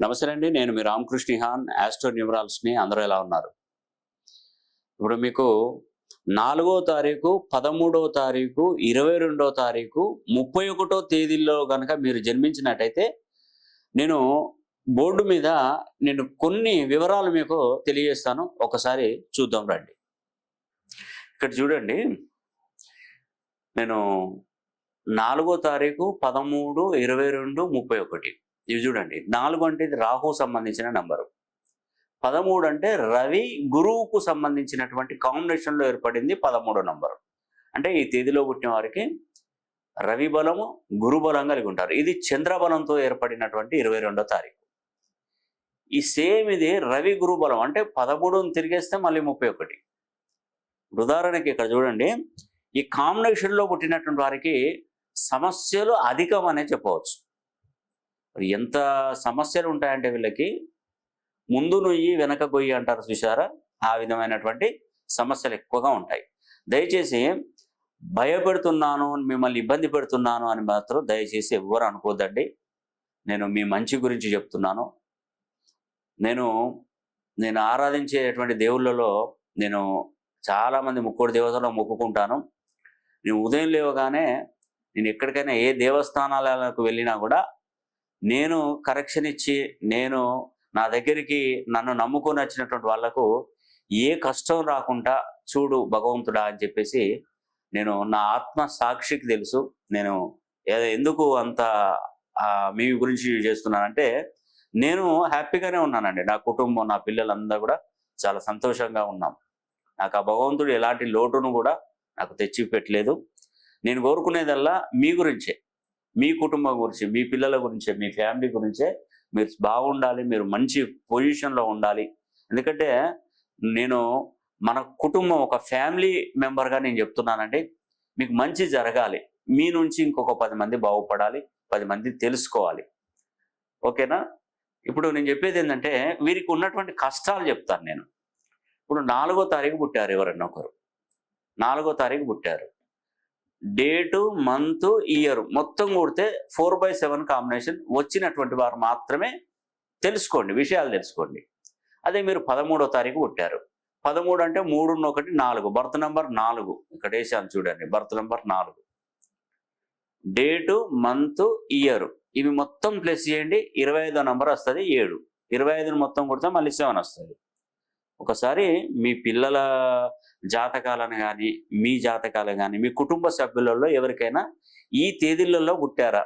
నమస్తే అండి. నేను మీ రామకృష్ణిహాన్, ఆస్ట్రో న్యూమరాలజిస్ట్‌ని. అందరూ ఎలా ఉన్నారు? ఇప్పుడు మీకు 4వ తారీఖు, 13వ తారీఖు, 22వ తారీఖు, 31వ తేదీల్లో గనక మీరు జన్మించినట్టయితే, నేను బోర్డు మీద కొన్ని వివరాలు మీకు తెలియజేస్తాను. ఒకసారి చూద్దాం రండి. ఇక్కడ చూడండి. నేను 4వ తారీఖు, 13, 22, 31 ఇవి చూడండి. 4 అంటే ఇది రాహుకు సంబంధించిన నంబరు. 13 అంటే రవి గురువుకు సంబంధించినటువంటి కాంబినేషన్లో ఏర్పడింది 13వ నంబరు. అంటే ఈ తేదీలో పుట్టిన వారికి రవి బలము, గురు బలం కలిగి ఉంటారు. ఇది చంద్రబలంతో ఏర్పడినటువంటి 22వ తారీఖు. ఈ సేమ్ ఇది రవి గురు బలం అంటే 13ని తిరిగేస్తే మళ్ళీ 31. ఉదాహరణకి ఇక్కడ చూడండి, ఈ కాంబినేషన్లో పుట్టినటువంటి వారికి సమస్యలు అధికం అనే చెప్పవచ్చు. ఎంత సమస్యలు ఉంటాయంటే వీళ్ళకి ముందు నుయ్యి వెనక గొయ్యి అంటారు చూసారా, ఆ విధమైనటువంటి సమస్యలు ఎక్కువగా ఉంటాయి. దయచేసి భయపెడుతున్నాను, మిమ్మల్ని ఇబ్బంది పెడుతున్నాను అని మాత్రం దయచేసి ఎవ్వరు అనుకోద్దండి. నేను మీ మంచి గురించి చెప్తున్నాను. నేను ఆరాధించేటువంటి దేవుళ్ళలో నేను చాలామంది ముక్కోటి దేవతలను మొక్కుకుంటాను. నేను ఉదయం లేవగానే నేను ఎక్కడికైనా ఏ దేవస్థానాలకు వెళ్ళినా కూడా నేను కరెక్షన్ ఇచ్చి నా దగ్గరికి నన్ను నమ్ముకొని వచ్చినటువంటి వాళ్లకు ఏ కష్టం రాకుండా చూడు భగవంతుడా అని చెప్పేసి నేను నా ఆత్మ సాక్షికి తెలుసు. నేను ఎందుకు అంత మీ గురించి చేస్తున్నానంటే, నేను హ్యాపీగానే ఉన్నానండి. నా కుటుంబం, నా పిల్లలందరూ కూడా చాలా సంతోషంగా ఉన్నాం. నాకు ఆ భగవంతుడు ఎలాంటి లోటును కూడా నాకు తెచ్చి పెట్టలేదు. నేను కోరుకునేదల్లా మీ గురించే, మీ కుటుంబం గురించి, మీ పిల్లల గురించే, మీ ఫ్యామిలీ గురించే. మీరు బాగుండాలి, మీరు మంచి పొజిషన్లో ఉండాలి. ఎందుకంటే మన కుటుంబం ఒక ఫ్యామిలీ మెంబర్గా నేను చెప్తున్నానండి. మీకు మంచి జరగాలి, మీ నుంచి ఇంకొక 10 మంది బాగుపడాలి, 10 మంది తెలుసుకోవాలి. ఓకేనా? ఇప్పుడు నేను చెప్పేది ఏంటంటే, వీరికి ఉన్నటువంటి కష్టాలు చెప్తాను నేను. ఇప్పుడు 4వ తారీఖు పుట్టారు ఎవరన్నా ఒకరు, 4వ తారీఖు పుట్టారు. డేటు, మంత్, ఇయర్ మొత్తం కూడితే 4/7 కాంబినేషన్ వచ్చినటువంటి వారు మాత్రమే తెలుసుకోండి, విషయాలు తెలుసుకోండి. అదే మీరు 13వ తారీఖు పుట్టారు. 13 అంటే 3, 1, 4, బర్త్ నెంబర్ 4 ఇక్కడ వేసాను చూడండి. Birth number 4, date, month, year ఇవి మొత్తం ప్లస్ చేయండి. 25వ నంబర్ వస్తుంది 7. 25ని మొత్తం కొడితే మళ్ళీ 7 వస్తుంది. ఒకసారి మీ పిల్లల జాతకాలను కానీ, మీ జాతకాలు కానీ, మీ కుటుంబ సభ్యులలో ఎవరికైనా ఈ తేదీలలో పుట్టారా?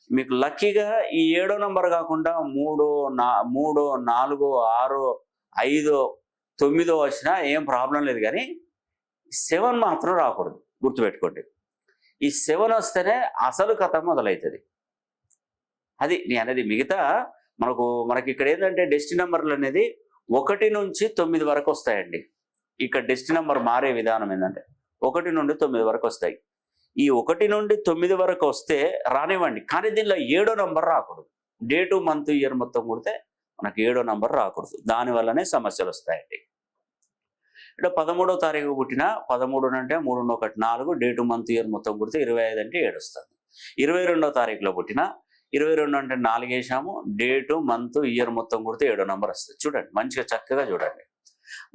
మీకు లక్కీగా ఈ 7వ నంబర్ కాకుండా 3, 4, 6, 5, 9 వచ్చినా ఏం ప్రాబ్లం లేదు. కానీ 7 మాత్రం రాకూడదు, గుర్తుపెట్టుకోండి. ఈ 7 వస్తేనే అసలు కథ మొదలవుతుంది. అది నేను అనేది. మిగతా మనకి ఇక్కడ ఏంటంటే డెస్టినీ నెంబర్లు అనేది 1 నుంచి 9 వరకు వస్తాయండి. ఇక్కడ డెస్టినీ నెంబర్ మారే విధానం ఏంటంటే 1 నుండి 9 వరకు వస్తాయి. ఈ 1 నుండి 9 వరకు వస్తే రానివ్వండి, కానీ దీనిలో 7వ నంబర్ రాకూడదు. డేటు, మంత్, ఇయర్ మొత్తం కొడితే మనకు 7వ నంబర్ రాకూడదు. దానివల్లనే సమస్యలు వస్తాయండి. ఇక్కడ 13వ తారీఖు పుట్టిన 13 అంటే 3, 1, 4, డేటు, మంత్, ఇయర్ మొత్తం కొడితే 25 అంటే 7 వస్తుంది. 22వ తారీఖులో పుట్టిన 22 అంటే 4 వేసాము, డేటు, మంత్, ఇయర్ మొత్తం కొడితే 7వ నంబర్ వస్తుంది. చూడండి, మంచిగా చక్కగా చూడండి.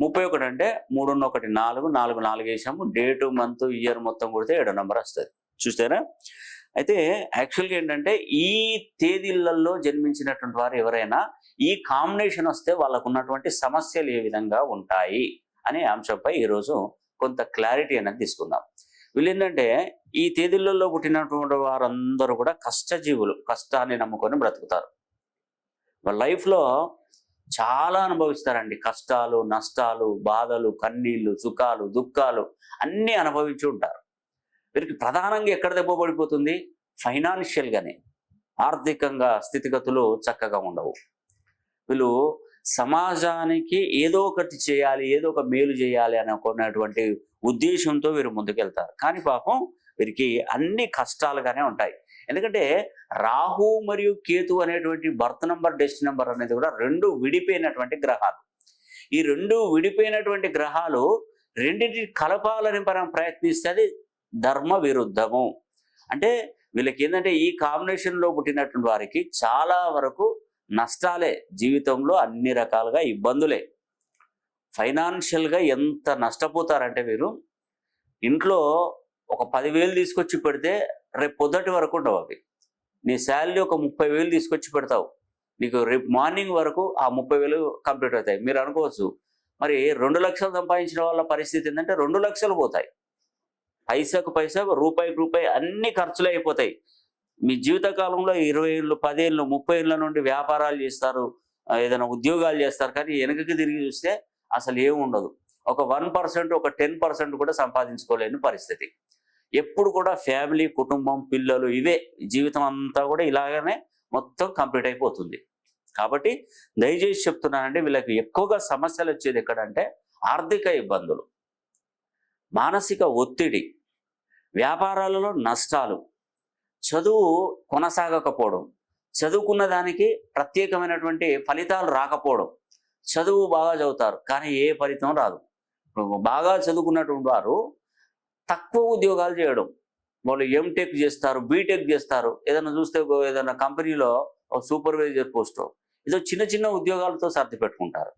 31 అంటే 3, 1, 4, 4 వేసాము, డేటు, మంత్, ఇయర్ మొత్తం కొడితే 7వ నంబర్ వస్తుంది. చూసారా? అయితే యాక్చువల్గా ఏంటంటే ఈ తేదీలలో జన్మించినటువంటి వారు ఎవరైనా ఈ కాంబినేషన్ వస్తే వాళ్ళకు ఉన్నటువంటి సమస్యలు ఏ విధంగా ఉంటాయి అనే అంశంపై ఈరోజు కొంత క్లారిటీ అనేది తీసుకుందాం. వీళ్ళు ఏంటంటే ఈ తేదీలలో పుట్టినటువంటి వారందరూ కూడా కష్టజీవులు, కష్టాన్ని నమ్ముకొని బ్రతుకుతారు. వాళ్ళ లైఫ్లో చాలా అనుభవిస్తారండి. కష్టాలు, నష్టాలు, బాధలు, కన్నీళ్లు, సుఖాలు, దుఃఖాలు అన్నీ అనుభవించి ఉంటారు. వీరికి ప్రధానంగా ఎక్కడ దెబ్బ పడిపోతుంది? ఫైనాన్షియల్గానే. ఆర్థికంగా స్థితిగతులు చక్కగా ఉండవు. వీళ్ళు సమాజానికి ఏదో ఒకటి చేయాలి, ఏదో ఒక మేలు చేయాలి అనుకున్నటువంటి ఉద్దేశంతో వీరు ముందుకెళ్తారు. కానీ పాపం వీరికి అన్ని కష్టాలుగానే ఉంటాయి. ఎందుకంటే రాహు మరియు కేతు అనేటువంటి బర్త్ నంబర్, డెస్టినీ నంబర్ అనేది కూడా 2 విడిపోయినటువంటి గ్రహాలు. ఈ 2 విడిపోయినటువంటి గ్రహాలు రెండింటిని కలపాలని మనం ప్రయత్నిస్తే అది ధర్మ విరుద్ధము. అంటే వీళ్ళకి ఏంటంటే ఈ కాంబినేషన్లో పుట్టినటువంటి వారికి చాలా వరకు నష్టాలే, జీవితంలో అన్ని రకాలుగా ఇబ్బందులే. ఫైనాన్షియల్గా ఎంత నష్టపోతారంటే మీరు, ఇంట్లో ఒక 10,000 తీసుకొచ్చి పెడితే రేపు పొద్దుటి వరకు ఉండవు అవి. నీ శాలరీ ఒక 30,000 తీసుకొచ్చి పెడతావు, నీకు రేపు మార్నింగ్ వరకు ఆ 30,000 కంప్లీట్ అవుతాయి. మీరు అనుకోవచ్చు, మరి 2,00,000 సంపాదించిన వాళ్ళ పరిస్థితి ఏంటంటే 2,00,000 పోతాయి. పైసాకు పైసా, రూపాయికి రూపాయి అన్ని ఖర్చులే అయిపోతాయి. మీ జీవితకాలంలో 20 ఏళ్ళు, 10 ఏళ్ళు, 30 ఏళ్ళ నుండి వ్యాపారాలు చేస్తారు, ఏదైనా ఉద్యోగాలు చేస్తారు, కానీ వెనకకి తిరిగి చూస్తే అసలు ఏమి ఉండదు. ఒక 1%, ఒక 10% కూడా సంపాదించుకోలేని పరిస్థితి. ఎప్పుడు కూడా ఫ్యామిలీ, కుటుంబం, పిల్లలు ఇవే జీవితం అంతా కూడా ఇలాగనే మొత్తం కంప్లీట్ అయిపోతుంది. కాబట్టి దయచేసి చెప్తున్నానండి, వీళ్ళకి ఎక్కువగా సమస్యలు వచ్చేది ఎక్కడంటే ఆర్థిక ఇబ్బందులు, మానసిక ఒత్తిడి, వ్యాపారాలలో నష్టాలు, చదువు కొనసాగకపోవడం, చదువుకున్న దానికి ప్రత్యేకమైనటువంటి ఫలితాలు రాకపోవడం. చదువు బాగా చదువుతారు కానీ ఏ ఫలితం రాదు. బాగా చదువుకున్నటువంటి వారు తక్కువ ఉద్యోగాలు చేయడం, వాళ్ళు ఎంటెక్ చేస్తారు, బీటెక్ చేస్తారు, ఏదైనా చూస్తే ఏదైనా కంపెనీలో సూపర్వైజర్ పోస్ట్, ఏదో చిన్న చిన్న ఉద్యోగాలతో సర్ది పెట్టుకుంటారు.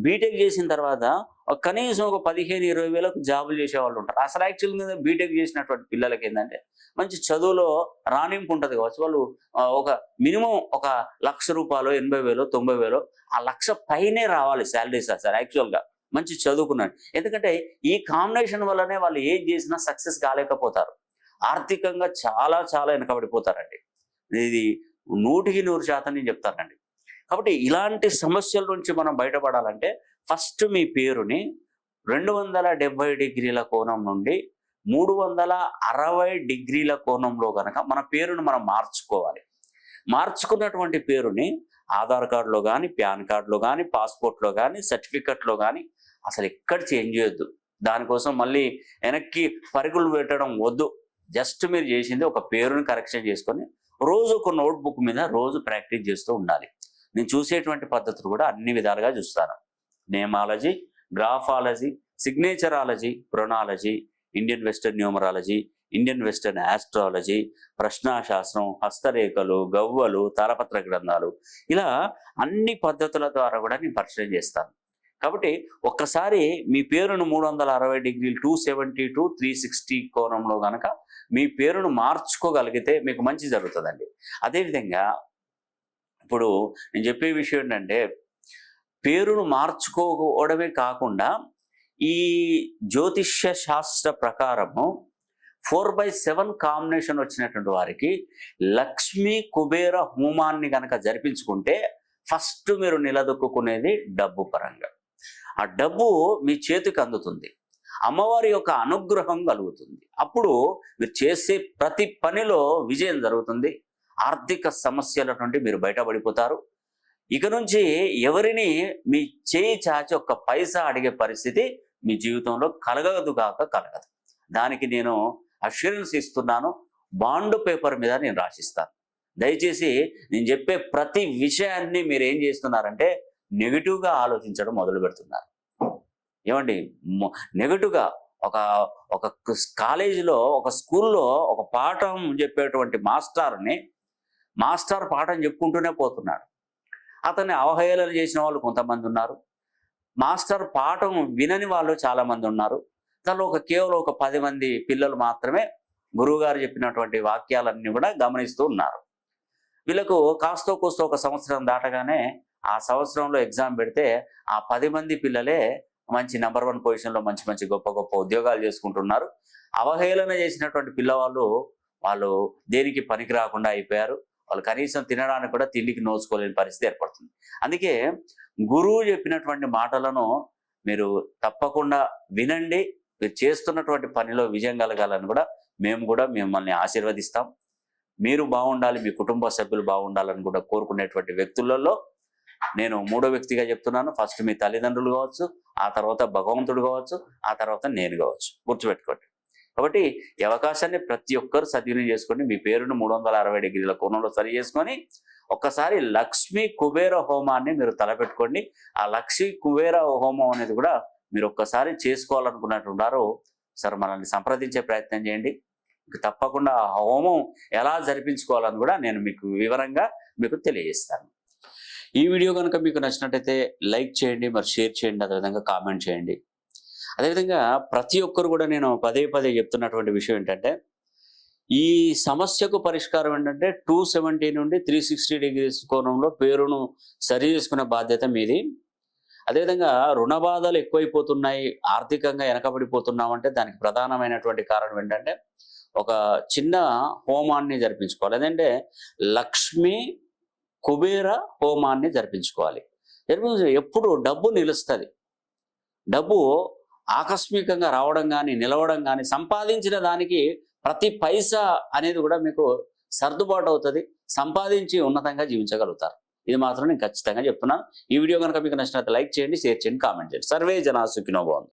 బీటెక్ చేసిన తర్వాత కనీసం ఒక 15-20 వేలకు జాబులు చేసే వాళ్ళు ఉంటారు. అసలు యాక్చువల్గా బీటెక్ చేసినటువంటి పిల్లలకి ఏంటంటే మంచి చదువులో రాణింపు ఉంటుంది కావచ్చు. వాళ్ళు ఒక మినిమం ఒక ₹1,00,000, 80,000, 90,000, ఆ 1,00,000 పైనే రావాలి శాలరీస్ అసలు యాక్చువల్గా మంచి చదువుకున్నాడు. ఎందుకంటే ఈ కాంబినేషన్ వల్లనే వాళ్ళు ఏం చేసినా సక్సెస్ కాలేకపోతారు. ఆర్థికంగా చాలా చాలా వెనకబడిపోతారండి. ఇది 100% నేను చెప్తానండి. కాబట్టి ఇలాంటి సమస్యల నుంచి మనం బయటపడాలంటే ఫస్ట్ మీ పేరుని 270 డిగ్రీల కోణం నుండి 360 డిగ్రీల కోణంలో కనుక మన పేరును మనం మార్చుకోవాలి. మార్చుకున్నటువంటి పేరుని ఆధార్ కార్డులో కానీ, పాన్ కార్డులో కానీ, పాస్పోర్ట్లో కానీ, సర్టిఫికెట్లో కానీ అసలు ఎక్కడ చేంజ్ చేయొద్దు. దానికోసం మళ్ళీ వెనక్కి పరుగులు పెట్టడం వద్దు. జస్ట్ మీరు చేసింది ఒక పేరుని కరెక్షన్ చేసుకొని రోజు ఒక నోట్బుక్ మీద రోజు ప్రాక్టీస్ చేస్తూ ఉండాలి. నేను చూసేటువంటి పద్ధతులు కూడా అన్ని విధాలుగా చూస్తాను. నేమాలజీ, గ్రాఫాలజీ, సిగ్నేచరాలజీ, ప్రొనాలజీ, Indian western numerology, Indian western astrology, ప్రశ్నాశాస్త్రం, హస్తరేఖలు, గవ్వలు, తాళపత్ర గ్రంథాలు, ఇలా అన్ని పద్ధతుల ద్వారా కూడా నేను పరిచయం చేస్తాను. కాబట్టి ఒక్కసారి మీ పేరును 360 డిగ్రీలు 270 to 360 కోణంలో కనుక మీ పేరును మార్చుకోగలిగితే మీకు మంచి జరుగుతుందండి. అదేవిధంగా ఇప్పుడు నేను చెప్పే విషయం ఏంటంటే పేరును మార్చుకోవడమే కాకుండా ఈ జ్యోతిష్య శాస్త్ర ప్రకారము 4/7 కాంబినేషన్ వచ్చినటువంటి వారికి లక్ష్మీ కుబేర హోమాన్ని కనుక జరిపించుకుంటే ఫస్ట్ మీరు నిలదొక్కునేది డబ్బు పరంగా. ఆ డబ్బు మీ చేతికి అందుతుంది, అమ్మవారి యొక్క అనుగ్రహం కలుగుతుంది. అప్పుడు మీరు చేసే ప్రతి పనిలో విజయం జరుగుతుంది. ఆర్థిక సమస్యల నుండి మీరు బయటపడిపోతారు. ఇక నుంచి ఎవరిని మీ చేయి చాచి ఒక్క పైసా అడిగే పరిస్థితి మీ జీవితంలో కలగదు కాక కలగదు. దానికి నేను అష్యూరెన్స్ ఇస్తున్నాను. బాండ్ పేపర్ మీద నేను రాసిస్తాను. దయచేసి నేను చెప్పే ప్రతి విషయాన్ని మీరు ఏం చేస్తున్నారంటే నెగిటివ్గా ఆలోచించడం మొదలు పెడుతున్నారు. ఏమండి, నెగిటివ్గా ఒక కాలేజీలో, ఒక స్కూల్లో ఒక పాఠం చెప్పేటువంటి మాస్టర్ పాఠం చెప్పుకుంటూనే పోతున్నాడు. అతన్ని అవహేళన చేసిన వాళ్ళు కొంతమంది ఉన్నారు, మాస్టర్ పాఠం వినని వాళ్ళు చాలామంది ఉన్నారు. దానిలో కేవలం ఒక 10 మంది పిల్లలు మాత్రమే గురువుగారు చెప్పినటువంటి వాక్యాలన్నీ కూడా గమనిస్తూ ఉన్నారు. వీళ్ళకు కాస్తో కూస్తో ఒక సంవత్సరం దాటగానే ఆ సంవత్సరంలో ఎగ్జామ్ పెడితే ఆ 10 మంది పిల్లలే మంచి నెంబర్ 1 పొజిషన్లో మంచి మంచి గొప్ప గొప్ప ఉద్యోగాలు చేసుకుంటున్నారు. అవహేళన చేసినటువంటి పిల్లవాళ్ళు వాళ్ళు దేనికి పనికి రాకుండా అయిపోయారు. వాళ్ళు కనీసం తినడానికి కూడా తిండికి నోచుకోలేని పరిస్థితి ఏర్పడుతుంది. అందుకే గురువు చెప్పినటువంటి మాటలను మీరు తప్పకుండా వినండి. మీరు చేస్తున్నటువంటి పనిలో విజయం కలగాలని కూడా మేము కూడా మిమ్మల్ని ఆశీర్వదిస్తాం. మీరు బాగుండాలి, మీ కుటుంబ సభ్యులు బాగుండాలని కూడా కోరుకునేటువంటి వ్యక్తులలో నేను 3వ వ్యక్తిగా చెప్తున్నాను. ఫస్ట్ మీ తల్లిదండ్రులు కావచ్చు, ఆ తర్వాత భగవంతుడు కావచ్చు, ఆ తర్వాత నేను కావచ్చు. గుర్తుపెట్టుకోండి. కాబట్టి ఈ అవకాశాన్ని ప్రతి ఒక్కరు సద్వినియోగం చేసుకోండి. మీ పేరును 360 డిగ్రీల కోణంలో సరి చేసుకొని ఒక్కసారి లక్ష్మీ కుబేర హోమాన్ని మీరు తలపెట్టుకోండి. ఆ లక్ష్మీ కుబేర హోమం అనేది కూడా మీరు ఒక్కసారి చేసుకోవాలనుకున్నట్టున్నారు సార్, మనల్ని సంప్రదించే ప్రయత్నం చేయండి. తప్పకుండా ఆ హోమం ఎలా జరిపించుకోవాలని కూడా నేను మీకు వివరంగా తెలియజేస్తాను. ఈ వీడియో కనుక మీకు నచ్చినట్టయితే లైక్ చేయండి, మరి షేర్ చేయండి, అదేవిధంగా కామెంట్ చేయండి. అదేవిధంగా ప్రతి ఒక్కరు కూడా నేను పదే పదే చెప్తున్నటువంటి విషయం ఏంటంటే, ఈ సమస్యకు పరిష్కారం ఏంటంటే 270 నుండి 360 డిగ్రీస్ కోణంలో పేరును సరి చేసుకునే బాధ్యత మీది. అదేవిధంగా రుణ బాధలు ఎక్కువైపోతున్నాయి, ఆర్థికంగా వెనకబడిపోతున్నామంటే దానికి ప్రధానమైనటువంటి కారణం ఏంటంటే, ఒక చిన్న హోమాన్ని జరిపించుకోవాలి. అదంటే లక్ష్మీ కుబేర హోమాన్ని జరిపించుకోవాలి. ఎప్పుడు డబ్బు నిలుస్తుంది. డబ్బు ఆకస్మికంగా రావడం కానీ, నిలవడం కానీ, సంపాదించిన దానికి ప్రతి పైసా అనేది కూడా మీకు సర్దుబాటు అవుతుంది. సంపాదించి ఉన్నతంగా జీవించగలుగుతారు. ఇది మాత్రం నేను ఖచ్చితంగా చెప్తున్నాను. ఈ వీడియో కనుక మీకు నచ్చినట్లయితే లైక్ చేయండి, షేర్ చేయండి, కామెంట్ చేయండి. సర్వే జనా సుఖినో భవంతు.